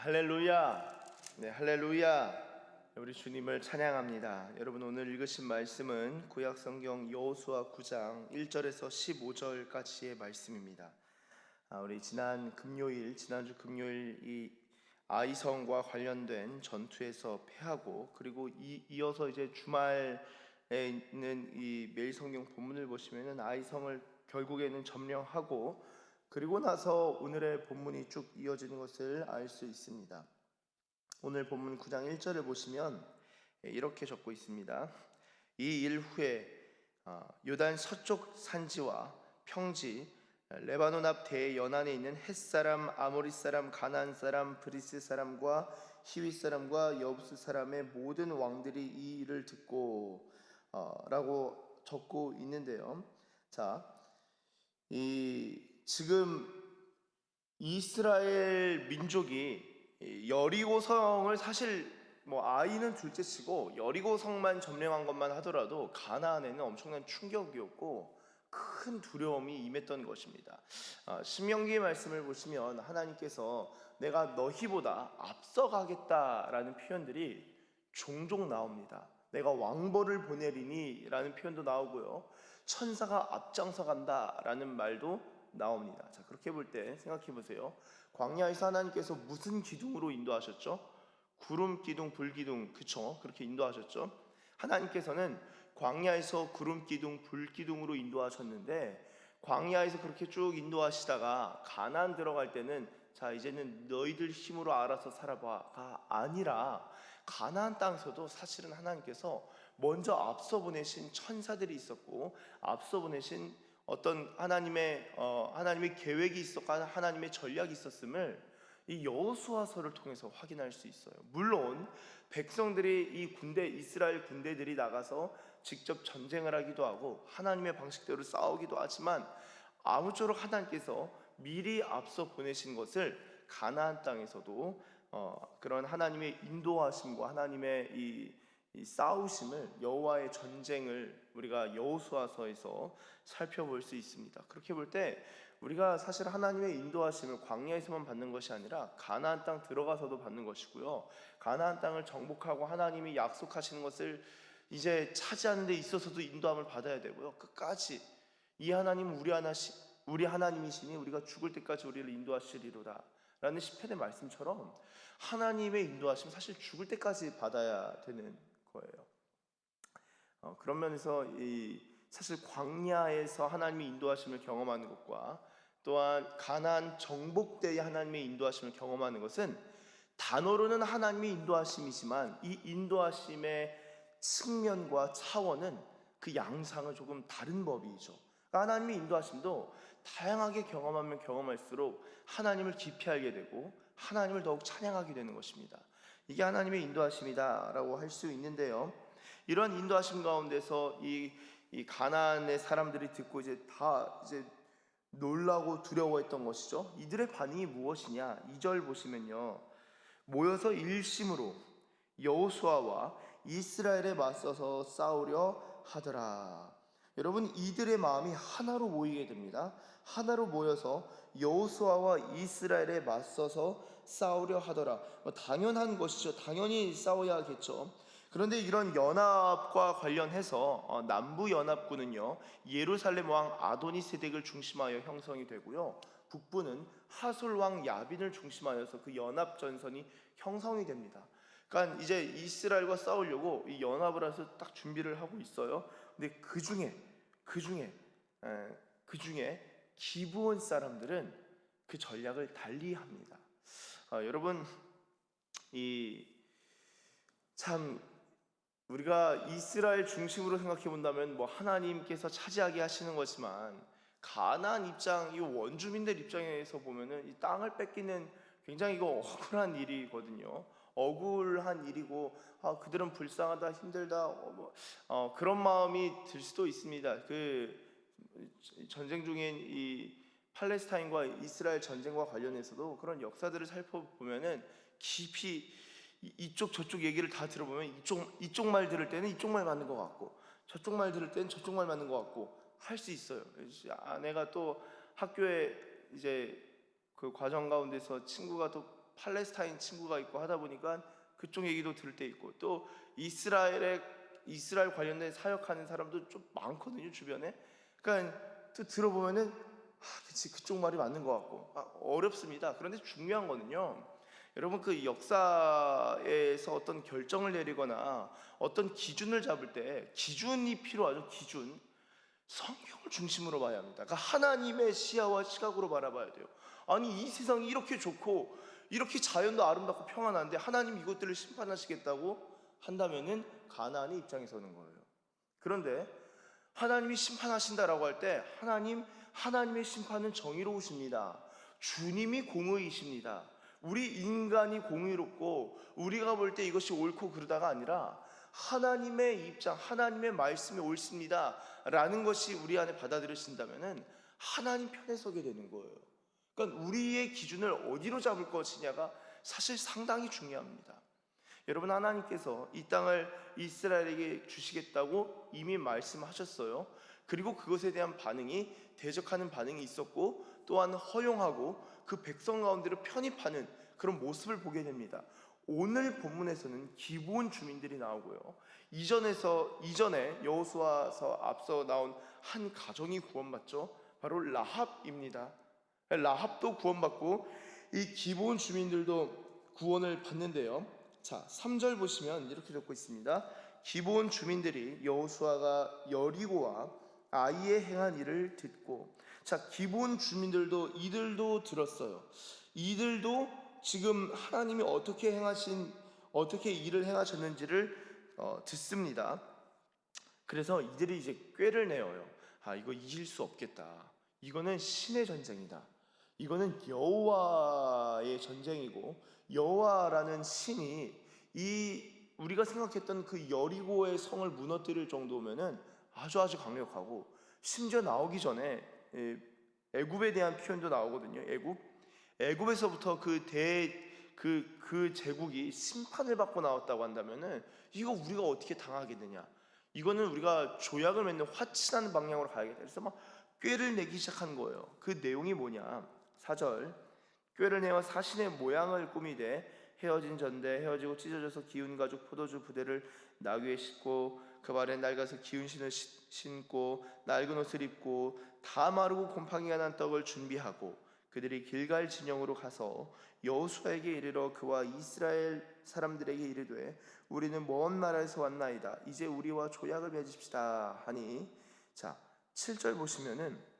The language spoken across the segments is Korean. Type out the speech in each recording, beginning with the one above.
할렐루야. 네, 할렐루야. 우리 주님을 찬양합니다. 여러분, 오늘 읽으신 말씀은 구약성경 여호수아 9장 1절에서 15절까지의 말씀입니다. 우리 지난주 금요일 이 아이성과 관련된 전투에서 패하고, 그리고 이어서 이제 주말에 있는 이 매일 성경 본문을 보시면은 아이성을 결국에는 점령하고, 그리고 나서 오늘의 본문이 쭉 이어지는 것을 알 수 있습니다. 오늘 본문 9장 1절을 보시면 이렇게 적고 있습니다. 이 일 후에 요단 서쪽 산지와 평지 레바논 앞 대연안에 있는 헷사람, 아모리 사람, 가나안 사람, 브리스 사람과 히윗 사람과 여부스 사람의 모든 왕들이 이 일을 듣고 라고 적고 있는데요. 자, 지금 이스라엘 민족이 여리고성을 사실 아이는 둘째치고 여리고성만 점령한 것만 하더라도 가나안에는 엄청난 충격이었고 큰 두려움이 임했던 것입니다. 신명기의 말씀을 보시면 하나님께서 내가 너희보다 앞서가겠다라는 표현들이 종종 나옵니다. 내가 왕벌을 보내리니 라는 표현도 나오고요, 천사가 앞장서 간다라는 말도 나옵니다. 자, 그렇게 볼 때 생각해 보세요. 광야에서 하나님께서 무슨 기둥으로 인도하셨죠? 구름 기둥, 불 기둥, 그쵸? 그렇게 인도하셨죠. 하나님께서는 광야에서 구름 기둥, 불 기둥으로 인도하셨는데, 광야에서 그렇게 쭉 인도하시다가 가나안 들어갈 때는 자, 이제는 너희들 힘으로 알아서 살아봐가 아니라 가나안 땅에서도 사실은 하나님께서 먼저 앞서 보내신 천사들이 있었고, 앞서 보내신 어떤 하나님의 계획이 있었고 하나님의 전략이 있었음을 이 여호수아서를 통해서 확인할 수 있어요. 물론 백성들이 이스라엘 군대들이 나가서 직접 전쟁을 하기도 하고 하나님의 방식대로 싸우기도 하지만, 아무쪼록 하나님께서 미리 앞서 보내신 것을 가나안 땅에서도 그런 하나님의 인도하심과 하나님의 이 싸우심을, 여호와의 전쟁을 우리가 여호수아서에서 살펴볼 수 있습니다. 그렇게 볼 때 우리가 사실 하나님의 인도하심을 광야에서만 받는 것이 아니라 가나안 땅 들어가서도 받는 것이고요, 가나안 땅을 정복하고 하나님이 약속하시는 것을 이제 차지하는 데 있어서도 인도함을 받아야 되고요, 끝까지 이 하나님은 우리 하나님이시니 우리가 죽을 때까지 우리를 인도하시리로다 라는 시편의 말씀처럼 하나님의 인도하심 사실 죽을 때까지 받아야 되는 거예요. 그런 면에서 사실 광야에서 하나님의 인도하심을 경험하는 것과 또한 가나안 정복 때의 하나님의 인도하심을 경험하는 것은 단어로는 하나님의 인도하심이지만 이 인도하심의 측면과 차원은, 그 양상은 조금 다른 법이죠. 하나님의 인도하심도 다양하게 경험하면 경험할수록 하나님을 깊이 알게 되고 하나님을 더욱 찬양하게 되는 것입니다. 이게 하나님의 인도하심이다라고 할 수 있는데요, 이런 인도하심 가운데서 이 가나안의 사람들이 듣고 이제 놀라고 두려워했던 것이죠. 이들의 반응이 무엇이냐? 2절 보시면요, 모여서 일심으로 여호수아와 이스라엘에 맞서서 싸우려 하더라. 여러분, 이들의 마음이 하나로 모이게 됩니다. 하나로 모여서 여호수아와 이스라엘에 맞서서 싸우려 하더라. 당연한 것이죠. 당연히 싸워야겠죠. 그런데 이런 연합과 관련해서 남부 연합군은요, 예루살렘 왕 아도니세덱을 중심하여 형성이 되고요, 북부는 하솔 왕 야빈을 중심하여서 그 연합 전선이 형성이 됩니다. 그러니까 이제 이스라엘과 싸우려고 이 연합을 해서 딱 준비를 하고 있어요. 근데 그 중에 기브온 사람들은 그 전략을 달리합니다. 여러분, 우리가 이스라엘 중심으로 생각해 본다면 하나님께서 차지하게 하시는 거지만, 가나안 입장, 이 원주민들 입장에서 보면은 이 땅을 뺏기는 굉장히 이거 억울한 일이거든요. 억울한 일이고, 그들은 불쌍하다, 힘들다, 그런 마음이 들 수도 있습니다. 그 전쟁 중인 이 팔레스타인과 이스라엘 전쟁과 관련해서도 그런 역사들을 살펴보면은 깊이 이쪽 저쪽 얘기를 다 들어보면 이쪽 말 들을 때는 이쪽 말 맞는 것 같고, 저쪽 말 들을 때는 저쪽 말 맞는 것 같고 할 수 있어요. 아내가 또 학교에 이제 그 과정 가운데서 친구가 또 팔레스타인 친구가 있고 하다 보니까 그쪽 얘기도 들을 때 있고, 또 이스라엘 관련된 사역하는 사람도 좀 많거든요, 주변에. 그러니까 또 들어보면은 그치, 그쪽 말이 맞는 것 같고, 어렵습니다. 그런데 중요한 거는요, 여러분, 그 역사에서 어떤 결정을 내리거나 어떤 기준을 잡을 때 기준이 필요하죠. 기준. 성경을 중심으로 봐야 합니다. 그러니까 하나님의 시야와 시각으로 바라봐야 돼요. 아니, 이 세상이 이렇게 좋고 이렇게 자연도 아름답고 평안한데 하나님 이것들을 심판하시겠다고 한다면은 가나안의 입장에 서는 거예요. 그런데 하나님이 심판하신다라고 할 때 하나님의 심판은 정의로우십니다. 주님이 공의이십니다. 우리 인간이 공의롭고 우리가 볼 때 이것이 옳고 그르다가 아니라 하나님의 입장, 하나님의 말씀이 옳습니다 라는 것이 우리 안에 받아들여진다면은 하나님 편에 서게 되는 거예요. 그러니까 우리의 기준을 어디로 잡을 것이냐가 사실 상당히 중요합니다. 여러분, 하나님께서 이 땅을 이스라엘에게 주시겠다고 이미 말씀하셨어요. 그리고 그것에 대한 반응이, 대적하는 반응이 있었고, 또한 허용하고 그 백성 가운데로 편입하는 그런 모습을 보게 됩니다. 오늘 본문에서는 기브온 주민들이 나오고요, 이전에 여호수아서 앞서 나온 한 가정이 구원받죠. 바로 라합입니다. 라합도 구원받고 이 기브온 주민들도 구원을 받는데요. 자, 3절 보시면 이렇게 적고 있습니다. 기브온 주민들이 여호수아가 여리고와 아이에 행한 일을 듣고, 자, 기브온 주민들도 이들도 들었어요. 이들도 지금 하나님이 어떻게 일을 행하셨는지를 듣습니다. 그래서 이들이 이제 꾀를 내어요. 이거 이길 수 없겠다. 이거는 신의 전쟁이다. 이거는 여호와의 전쟁이고, 여호와라는 신이 우리가 생각했던 그 여리고의 성을 무너뜨릴 정도면은 아주 강력하고, 심지어 나오기 전에 애굽에 대한 표현도 나오거든요. 애굽에서부터 그 제국이 심판을 받고 나왔다고 한다면은 이거 우리가 어떻게 당하겠느냐. 이거는 우리가 조약을 맺는 화친하는 방향으로 가야겠다. 그래서 막 꾀를 내기 시작한 거예요. 그 내용이 뭐냐? 4절, 꾀를 내어 사신의 모양을 꾸미되 헤어진 전대, 헤어지고 찢어져서 기운 가죽 포도주 부대를 나귀에 싣고 그 발에 낡아서 기운 신을 신고 낡은 옷을 입고 다 마르고 곰팡이가 난 떡을 준비하고 그들이 길갈 진영으로 가서 여호수아에게 이르러 그와 이스라엘 사람들에게 이르되 우리는 먼 나라에서 왔나이다. 이제 우리와 조약을 맺읍시다 하니, 자, 7절 보시면은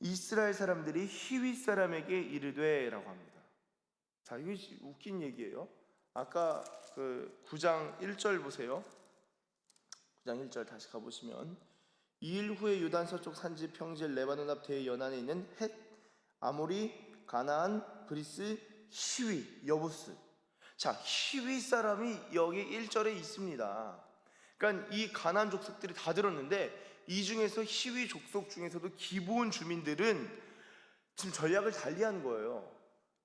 이스라엘 사람들이 히윗 사람에게 이르되 라고 합니다. 자, 이거 웃긴 얘기예요. 아까 그 9장 1절 보세요. 9장 1절 다시 가보시면, 이일 후에 요단 서쪽 산지 평지의 레바논 앞 대의 연안에 있는 헷, 아모리, 가나안, 브리스, 히위, 여부스. 자, 히위 사람이 여기 1절에 있습니다. 그러니까 이 가나안 족속들이 다 들었는데 이 중에서 히위 족속 중에서도 기브온 주민들은 지금 전략을 달리하는 거예요.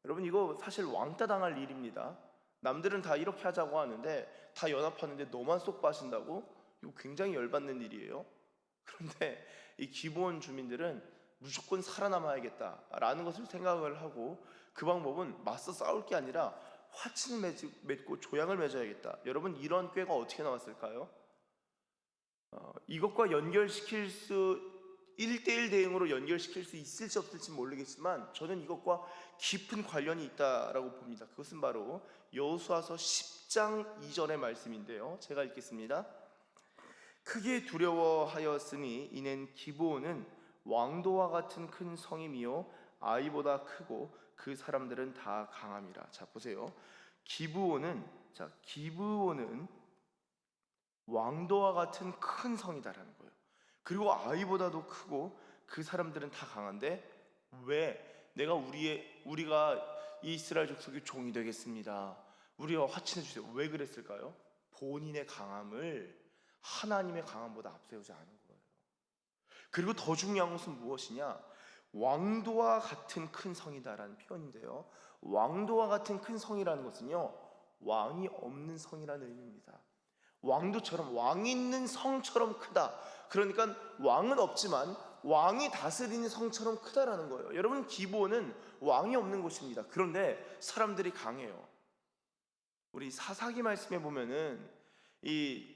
여러분, 이거 사실 왕따 당할 일입니다. 남들은 다 이렇게 하자고 하는데, 다 연합하는데 너만 쏙 빠진다고? 이거 굉장히 열받는 일이에요. 그런데 이 기브온 주민들은 무조건 살아남아야겠다라는 것을 생각을 하고, 그 방법은 맞서 싸울 게 아니라 화친을 맺고 조약을 맺어야겠다. 여러분, 이런 꾀가 어떻게 나왔을까요? 이것과 1대1 대응으로 연결시킬 수 있을지 없을지 모르겠지만 저는 이것과 깊은 관련이 있다라고 봅니다. 그것은 바로 여호수아서 10장 2절의 말씀인데요, 제가 읽겠습니다. 크게 두려워하였으니 이는 기브온은 왕도와 같은 큰 성임이요 아이보다 크고 그 사람들은 다 강함이라. 자, 보세요. 기브온은 왕도와 같은 큰 성이다라는 거예요. 그리고 아이보다도 크고 그 사람들은 다 강한데, 왜 우리가 이스라엘 족속의 종이 되겠습니다, 우리와 화친해 주세요, 왜 그랬을까요? 본인의 강함을 하나님의 강함보다 앞세우지 않은 거예요. 그리고 더 중요한 것은 무엇이냐? 왕도와 같은 큰 성이다라는 표현인데요, 왕도와 같은 큰 성이라는 것은요, 왕이 없는 성이라는 의미입니다. 왕도처럼, 왕이 있는 성처럼 크다. 그러니까 왕은 없지만 왕이 다스리는 성처럼 크다라는 거예요. 여러분, 기브온은 왕이 없는 곳입니다. 그런데 사람들이 강해요. 우리 사사기 말씀에 보면은 이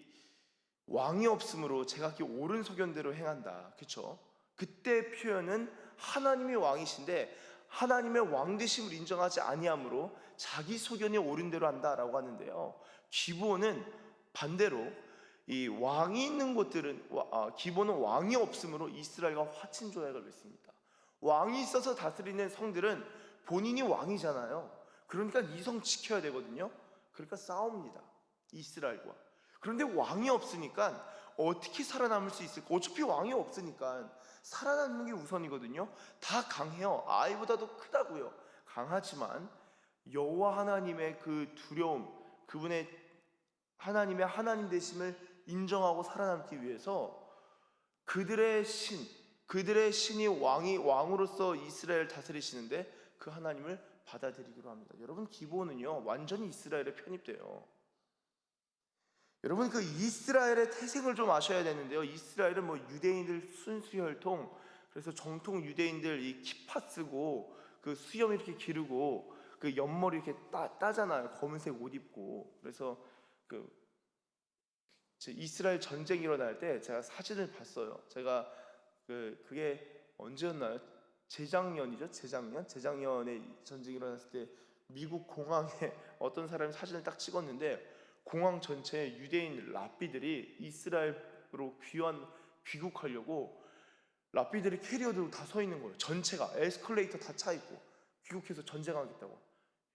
왕이 없으므로 제각기 옳은 소견대로 행한다. 그렇죠? 그때 표현은 하나님이 왕이신데 하나님의 왕되심을 인정하지 아니하므로 자기 소견이 옳은 대로 한다라고 하는데요. 기브온은 반대로 이 왕이 있는 곳들은 기브온은 왕이 없으므로 이스라엘과 화친 조약을 맺습니다. 왕이 있어서 다스리는 성들은 본인이 왕이잖아요. 그러니까 이 성 지켜야 되거든요. 그러니까 싸웁니다, 이스라엘과. 그런데 왕이 없으니까 어떻게 살아남을 수 있을까? 어차피 왕이 없으니까 살아남는 게 우선이거든요. 다 강해요. 아이보다도 크다고요. 강하지만 여호와 하나님의 그 두려움, 그분의 하나님의 하나님 되심을 인정하고 살아남기 위해서 그들의 신이 왕으로서 이스라엘을 다스리시는데 그 하나님을 받아들이기로 합니다. 여러분, 기브온은요 완전히 이스라엘에 편입돼요. 여러분, 그 이스라엘의 태생을 좀 아셔야 되는데요. 이스라엘은 뭐 유대인들 순수 혈통, 그래서 정통 유대인들 이 키파 쓰고 그 수염 이렇게 기르고 그 옆머리 이렇게 따잖아요. 검은색 옷 입고. 그래서 그 이스라엘 전쟁이 일어날 때 제가 사진을 봤어요. 제가 그게 언제였나요? 재작년이죠. 재작년에 전쟁이 일어났을 때 미국 공항에 어떤 사람이 사진을 딱 찍었는데 공항 전체에 유대인 랍비들이 이스라엘으로 귀국하려고 랍비들이 캐리어 들고 다 서 있는 거예요. 전체가 에스컬레이터 다 차 있고 귀국해서 전쟁하겠다고.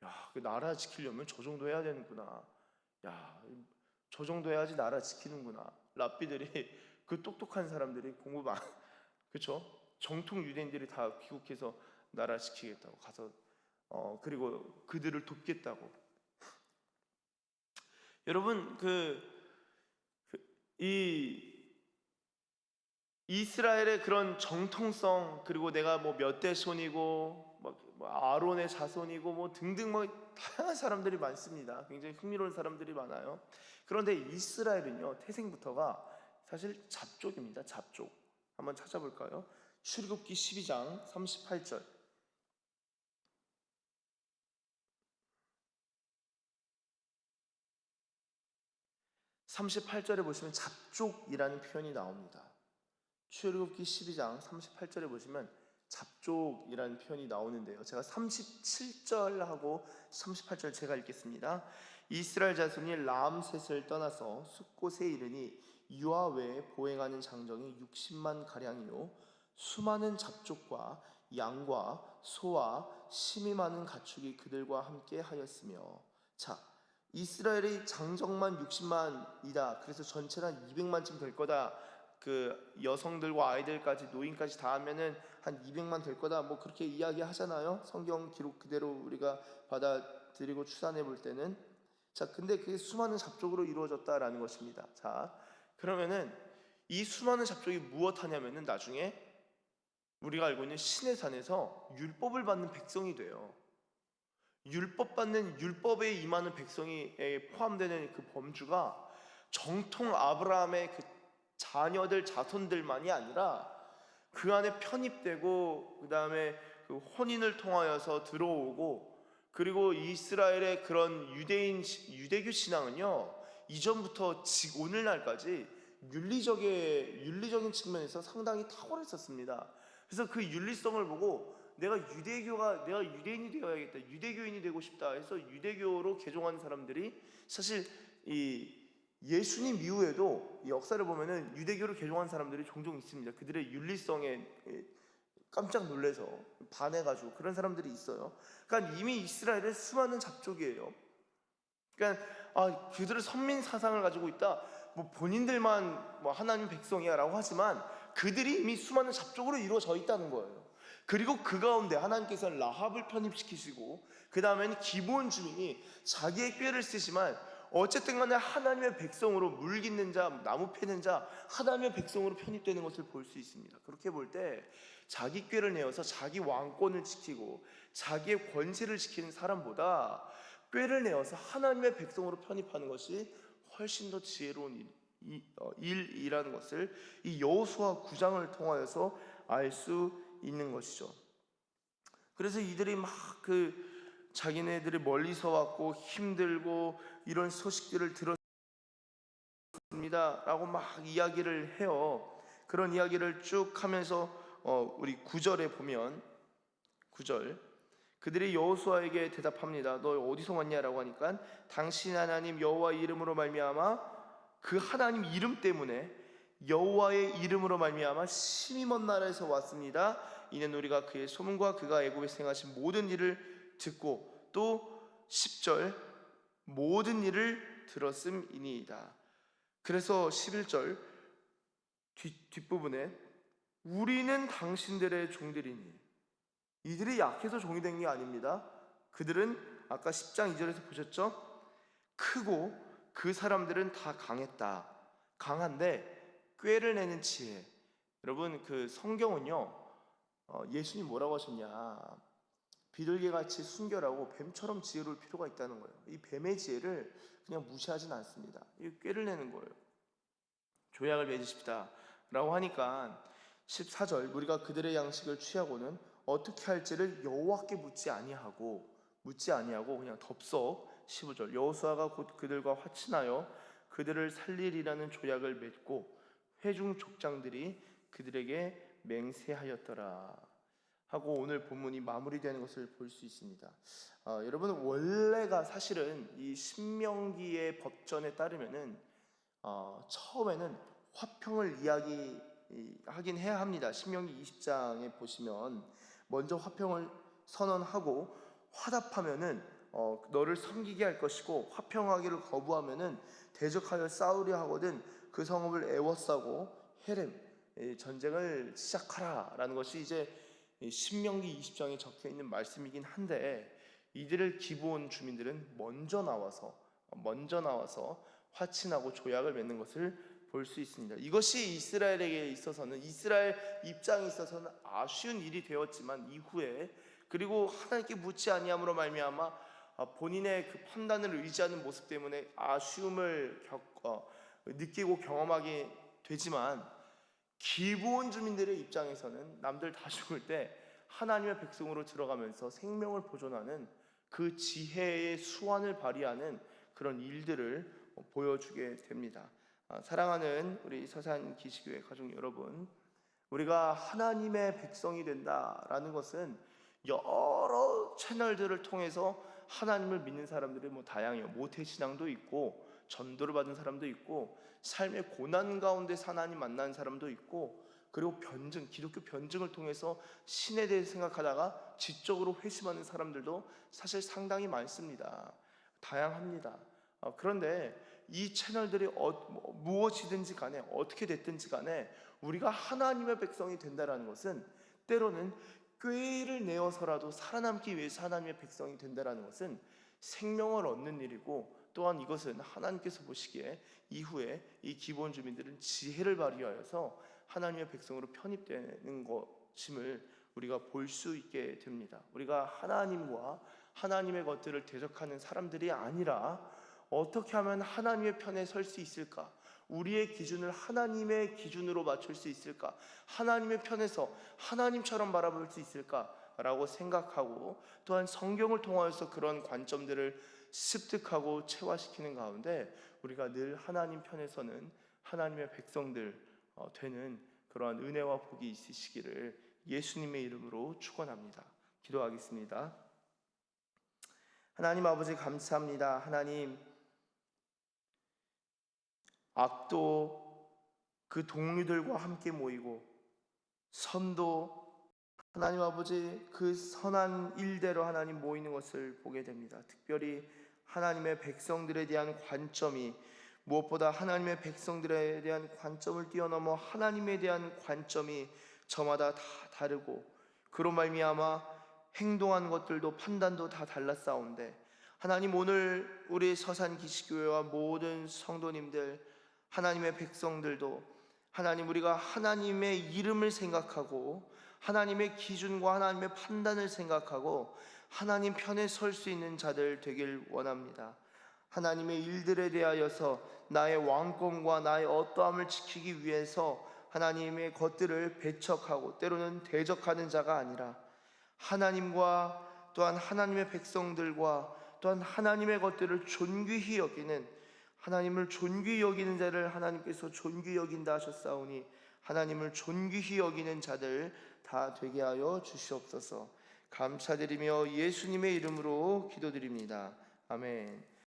야, 그 나라 지키려면 저 정도 해야 되는구나. 야, 저 정도 해야지 나라 지키는구나. 랍비들이 그 똑똑한 사람들이 공부 많, 그렇죠? 정통 유대인들이 다 귀국해서 나라 지키겠다고 가서 그리고 그들을 돕겠다고. 여러분, 이 이스라엘의 그런 정통성, 그리고 내가 뭐 몇 대 손이고 뭐 아론의 자손이고 뭐 등등 뭐 다양한 사람들이 많습니다. 굉장히 흥미로운 사람들이 많아요. 그런데 이스라엘은요 태생부터가 사실 잡족입니다. 잡족. 한번 찾아볼까요? 출애굽기 12장 38절. 38절에 보시면 잡족이라는 표현이 나옵니다. 출애굽기 12장 38절에 보시면 잡족이라는 표현이 나오는데요. 제가 37절하고 38절 제가 읽겠습니다. 이스라엘 자손이 람셋을 떠나서 숫곳에 이르니 유아 외에 보행하는 장정이 60만 가량이요 수많은 잡족과 양과 소와 심이 많은 가축이 그들과 함께 하였으며. 자, 이스라엘의 장정만 60만이다. 그래서 전체는 한 200만쯤 될 거다. 그 여성들과 아이들까지 노인까지 다 하면은 한 200만 될 거다. 뭐 그렇게 이야기하잖아요. 성경 기록 그대로 우리가 받아들이고 추산해 볼 때는. 자, 근데 그게 수많은 잡족으로 이루어졌다라는 것입니다. 자, 그러면은 이 수많은 잡족이 무엇하냐면은 나중에 우리가 알고 있는 신의 산에서 율법을 받는 백성이 돼요. 율법에 임하는 백성이 포함되는 그 범주가 정통 아브라함의 그 자녀들 자손들만이 아니라 그 안에 편입되고 그 다음에 그 혼인을 통하여서 들어오고, 그리고 이스라엘의 그런 유대교 신앙은요 이전부터 오늘날까지 윤리적인 측면에서 상당히 탁월했었습니다. 그래서 그 윤리성을 보고 내가 유대인이 되어야겠다, 유대교인이 되고 싶다 해서 유대교로 개종한 사람들이 사실 이 예수님 이후에도 역사를 보면은 유대교로 개종한 사람들이 종종 있습니다. 그들의 윤리성에 깜짝 놀래서 반해가지고 그런 사람들이 있어요. 그러니까 이미 이스라엘은 수많은 잡족이에요. 그러니까 그들은 선민 사상을 가지고 있다. 뭐 본인들만 뭐 하나님 백성이야라고 하지만 그들이 이미 수많은 잡족으로 이루어져 있다는 거예요. 그리고 그 가운데 하나님께서는 라합을 편입시키시고 그 다음에는 기브온 주민이 자기의 꾀를 쓰지만 어쨌든 간에 하나님의 백성으로 물 깃는 자, 나무 패는 자, 하나님의 백성으로 편입되는 것을 볼 수 있습니다. 그렇게 볼 때 자기 꾀를 내어서 자기 왕권을 지키고 자기의 권세를 지키는 사람보다 꾀를 내어서 하나님의 백성으로 편입하는 것이 훨씬 더 지혜로운 일이라는 것을 이 여호수아 9장을 통하여서 알 수 있는 것이죠. 그래서 이들이 막 자기네들이 멀리서 왔고 힘들고 이런 소식들을 들었습니다 라고 막 이야기를 해요. 그런 이야기를 쭉 하면서 우리 9절에 보면 9절, 그들이 여호수아에게 대답합니다. 너 어디서 왔냐라고 하니까 당신 하나님 여호와의 이름으로 말미암아, 그 하나님 이름 때문에, 여호와의 이름으로 말미암아 심히 먼 나라에서 왔습니다. 이는 우리가 그의 소문과 그가 애굽에서 행하신 모든 일을 듣고 또 10절 모든 일을 들었음이니이다. 그래서 11절 뒷부분에 우리는 당신들의 종들이니, 이들이 약해서 종이 된 게 아닙니다. 그들은 아까 10장 2절에서 보셨죠? 크고 그 사람들은 다 강했다. 강한데 꾀를 내는 지혜. 여러분 그 성경은요, 예수님 뭐라고 하셨냐, 비둘기같이 순결하고 뱀처럼 지혜로울 필요가 있다는 거예요. 이 뱀의 지혜를 그냥 무시하진 않습니다. 이 꾀를 내는 거예요. 조약을 맺으십시다 라고 하니까 14절 우리가 그들의 양식을 취하고는 어떻게 할지를 여호와께 묻지 아니하고 그냥 덥석 15절 여호수아가 곧 그들과 화친하여 그들을 살리리라는 조약을 맺고 회중 족장들이 그들에게 맹세하였더라 하고 오늘 본문이 마무리되는 것을 볼 수 있습니다. 여러분 원래가 사실은 이 신명기의 법전에 따르면은 처음에는 화평을 이야기하긴 해야 합니다. 신명기 20장에 보시면 먼저 화평을 선언하고 화답하면은 너를 섬기게 할 것이고 화평하기를 거부하면은 대적하여 싸우려 하거든 그 성읍을 애워싸고 헤렘 전쟁을 시작하라라는 것이 이제 신명기 20장에 적혀 있는 말씀이긴 한데, 이들을 기브온 주민들은 먼저 나와서 화친하고 조약을 맺는 것을 볼 수 있습니다. 이것이 이스라엘에게 있어서는, 이스라엘 입장에 있어서는 아쉬운 일이 되었지만 이후에, 그리고 하나님께 묻지 아니함으로 말미암아 본인의 그 판단을 의지하는 모습 때문에 아쉬움을 느끼고 경험하게 되지만, 기브온 주민들의 입장에서는 남들 다 죽을 때 하나님의 백성으로 들어가면서 생명을 보존하는 그 지혜의 수완을 발휘하는 그런 일들을 보여주게 됩니다. 사랑하는 우리 서산 기시교회 가족 여러분, 우리가 하나님의 백성이 된다라는 것은 여러 채널들을 통해서 하나님을 믿는 사람들이 다양해요. 모태신앙도 있고 전도를 받은 사람도 있고 삶의 고난 가운데서 하나님 만난 사람도 있고, 그리고 기독교 변증을 통해서 신에 대해 생각하다가 지적으로 회심하는 사람들도 사실 상당히 많습니다. 다양합니다. 그런데 이 채널들이 무엇이든지 간에 어떻게 됐든지 간에 우리가 하나님의 백성이 된다는 것은, 때로는 꾀를 내어서라도 살아남기 위해서 하나님의 백성이 된다는 것은 생명을 얻는 일이고, 또한 이것은 하나님께서 보시기에 이후에 이 기브온 주민들은 지혜를 발휘하여서 하나님의 백성으로 편입되는 것임을 우리가 볼 수 있게 됩니다. 우리가 하나님과 하나님의 것들을 대적하는 사람들이 아니라 어떻게 하면 하나님의 편에 설 수 있을까? 우리의 기준을 하나님의 기준으로 맞출 수 있을까? 하나님의 편에서 하나님처럼 바라볼 수 있을까라고 생각하고, 또한 성경을 통하여서 그런 관점들을 습득하고 체화시키는 가운데 우리가 늘 하나님 편에서는 하나님의 백성들 되는 그러한 은혜와 복이 있으시기를 예수님의 이름으로 축원합니다. 기도하겠습니다. 하나님 아버지 감사합니다. 하나님, 악도 그 동료들과 함께 모이고 선도 하나님 아버지 그 선한 일대로 하나님 모이는 것을 보게 됩니다. 특별히 하나님의 백성들에 대한 관점이, 무엇보다 하나님의 백성들에 대한 관점을 뛰어넘어 하나님에 대한 관점이 저마다 다 다르고, 그로 말미암아 행동한 것들도 판단도 다 달랐사온데, 하나님 오늘 우리 서산 기시교회와 모든 성도님들, 하나님의 백성들도 하나님, 우리가 하나님의 이름을 생각하고 하나님의 기준과 하나님의 판단을 생각하고 하나님 편에 설 수 있는 자들 되길 원합니다. 하나님의 일들에 대하여서 나의 왕권과 나의 어떠함을 지키기 위해서 하나님의 것들을 배척하고 때로는 대적하는 자가 아니라 하나님과 또한 하나님의 백성들과 또한 하나님의 것들을 존귀히 여기는, 하나님을 존귀히 여기는 자를 하나님께서 존귀히 여긴다 하셨사오니 하나님을 존귀히 여기는 자들 다 되게 하여 주시옵소서. 감사드리며 예수님의 이름으로 기도드립니다. 아멘.